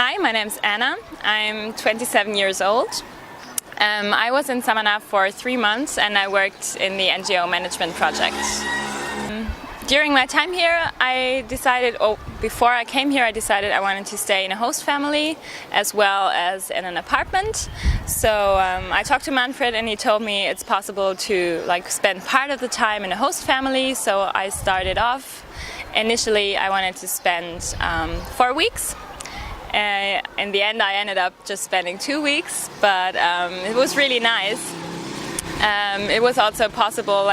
Hi, my name's Anna. I'm 27 years old. I was in Samaná for 3 months and I worked in the NGO Management project. During my time here, before I came here, I decided I wanted to stay in a host family as well as in an apartment. So I talked to Manfred and he told me it's possible to spend part of the time in a host family. So I started off. Initially, I wanted to spend 4 weeks. In the end, I ended up just spending 2 weeks, but it was really nice. It was also possible,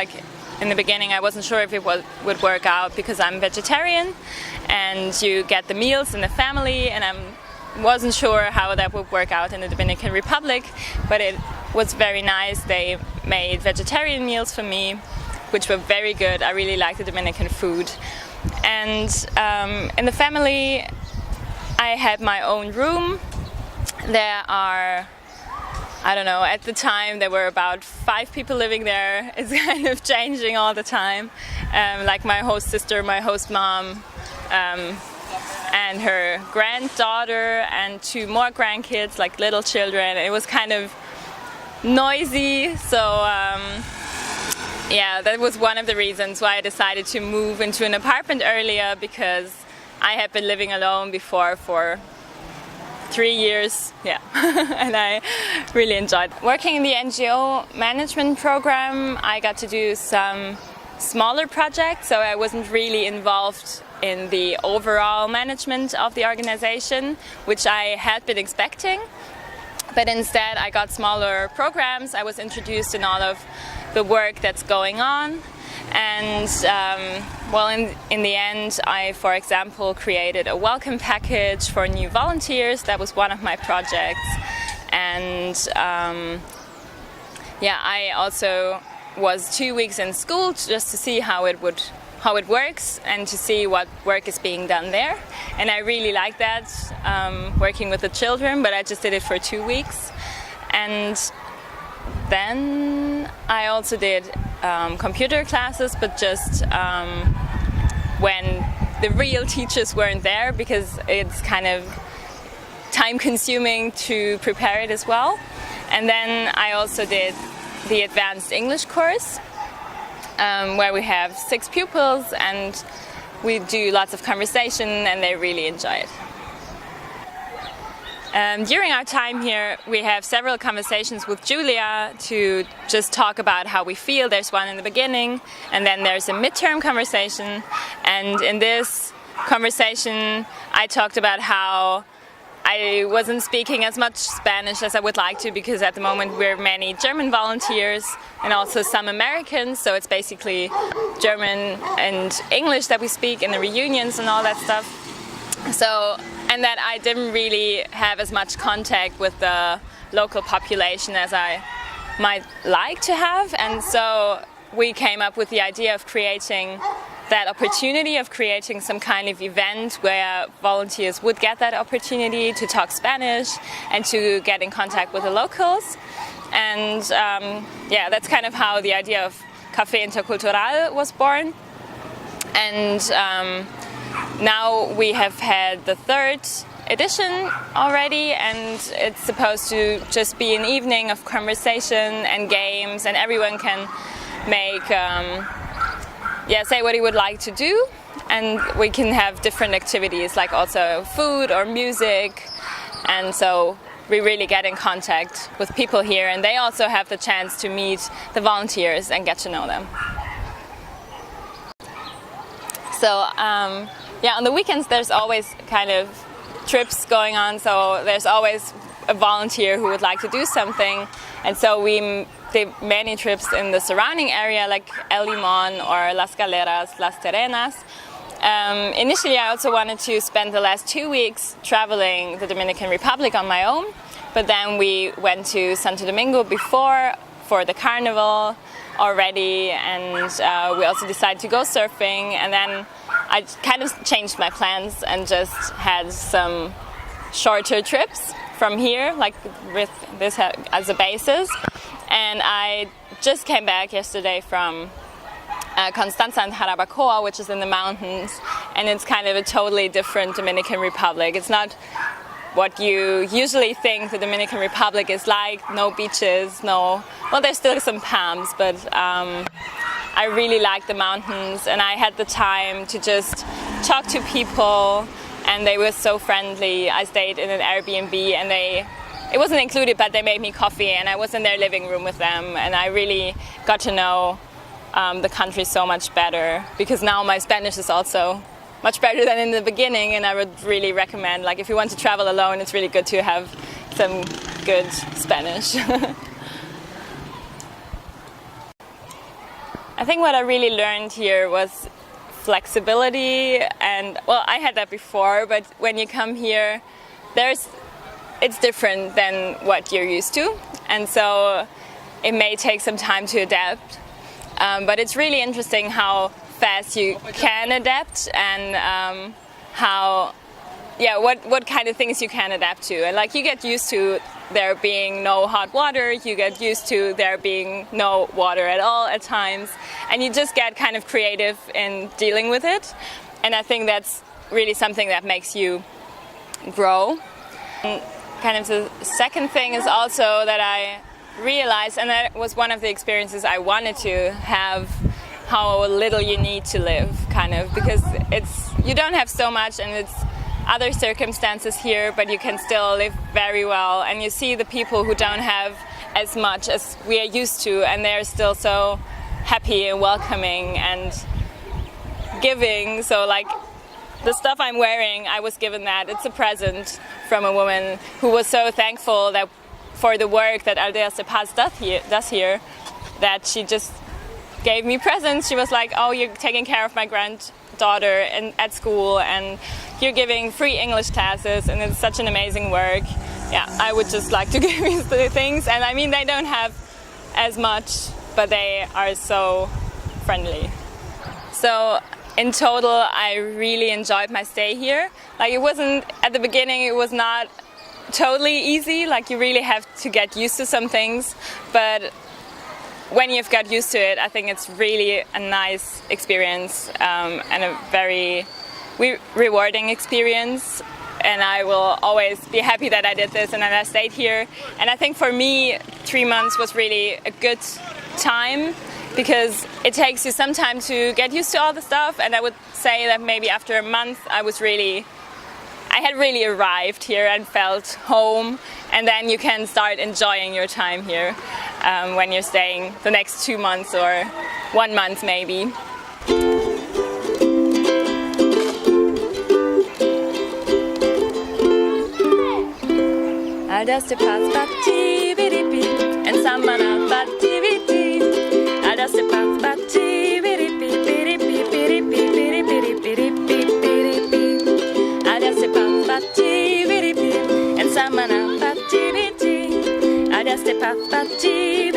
in the beginning I wasn't sure if it would work out because I'm vegetarian and you get the meals in the family, and I wasn't sure how that would work out in the Dominican Republic, but it was very nice. They made vegetarian meals for me, which were very good. I really like the Dominican food. And in the family I had my own room. There are, I don't know, at the time there were about 5 people living there. It's kind of changing all the time. Like my host sister, my host mom, and her granddaughter and 2 more grandkids, like little children. It was kind of noisy, so yeah, that was one of the reasons why I decided to move into an apartment earlier, because I had been living alone before for 3 years, yeah, and I really enjoyed working in the NGO management program. I got to do some smaller projects, so I wasn't really involved in the overall management of the organization, which I had been expecting. But instead I got smaller programs. I was introduced in all of the work that's going on. And well, in the end, I, for example, created a welcome package for new volunteers. That was one of my projects. And yeah, I also was 2 weeks in school just to see how it works and to see what work is being done there. And I really like that, working with the children, but I just did it for 2 weeks. And then I also did computer classes, but just when the real teachers weren't there, because it's kind of time-consuming to prepare it as well. And then I also did the advanced English course, where we have 6 pupils and we do lots of conversation and they really enjoy it. During our time here, we have several conversations with Julia to just talk about how we feel. There's one in the beginning, and then there's a midterm conversation. And in this conversation, I talked about how I wasn't speaking as much Spanish as I would like to, because at the moment we're many German volunteers and also some Americans, so it's basically German and English that we speak in the reunions and all that stuff. So, and that I didn't really have as much contact with the local population as I might like to have, and so we came up with the idea of creating that opportunity, of creating some kind of event where volunteers would get that opportunity to talk Spanish and to get in contact with the locals. And yeah, that's kind of how the idea of Cafe Intercultural was born. And now we have had the 3rd edition already, and it's supposed to just be an evening of conversation and games, and everyone can make say what he would like to do, and we can have different activities like also food or music, and so we really get in contact with people here, and they also have the chance to meet the volunteers and get to know them. So yeah, on the weekends there's always kind of trips going on, so there's always a volunteer who would like to do something, and so we did many trips in the surrounding area like El Limón or Las Galeras, Las Terrenas. Initially I also wanted to spend the last 2 weeks traveling the Dominican Republic on my own, but then we went to Santo Domingo before for the carnival already, and we also decided to go surfing, and then I kind of changed my plans and just had some shorter trips from here, like with this as a basis. And I just came back yesterday from Constanza and Jarabacoa, which is in the mountains, and it's kind of a totally different Dominican Republic. It's not what you usually think the Dominican Republic is like. No beaches, well, there's still some palms, but I really like the mountains, and I had the time to just talk to people, and they were so friendly. I stayed in an Airbnb, and it wasn't included, but they made me coffee, and I was in their living room with them, and I really got to know the country so much better, because now my Spanish is also much better than in the beginning, and I would really recommend, like, if you want to travel alone, it's really good to have some good Spanish. I think what I really learned here was flexibility, and well, I had that before, but when you come here, it's different than what you're used to, and so it may take some time to adapt, but it's really interesting how fast you can adapt, and what kind of things you can adapt to. And like, you get used to there being no hot water, you get used to there being no water at all at times, and you just get kind of creative in dealing with it. And I think that's really something that makes you grow. And kind of the second thing is also that I realized, and that was one of the experiences I wanted to have, how little you need to live, kind of, because you don't have so much, and it's other circumstances here, but you can still live very well, and you see the people who don't have as much as we are used to, and they're still so happy and welcoming and giving. So like, the stuff I'm wearing, I was given that. It's a present from a woman who was so thankful that for the work that Aldeas de Paz does here, that she just gave me presents. She was like, oh, you're taking care of my granddaughter at school, and you're giving free English classes, and it's such an amazing work. Yeah, I would just like to give these things. And I mean, they don't have as much, but they are so friendly. So in total, I really enjoyed my stay here. Like, it wasn't, at the beginning, it was not totally easy. Like, you really have to get used to some things, but when you've got used to it, I think it's really a nice experience, and a very rewarding experience. And I will always be happy that I did this and that I stayed here. And I think for me, 3 months was really a good time, because it takes you some time to get used to all the stuff. And I would say that maybe after a month, I had really arrived here and felt home. And then you can start enjoying your time here when you're staying the next 2 months or 1 month maybe. Aldeas de Paz bati-bidi-bi, and Samaná bati-bidi. Aldeas de Paz bati-bidi-bi, bidi-bi-bidi-bi-bidi-bi-bidi-bi-bidi-bi. Aldeas de Paz bati-bidi-bi, and Samaná bati-bidi. Aldeas de Paz bati-bidi.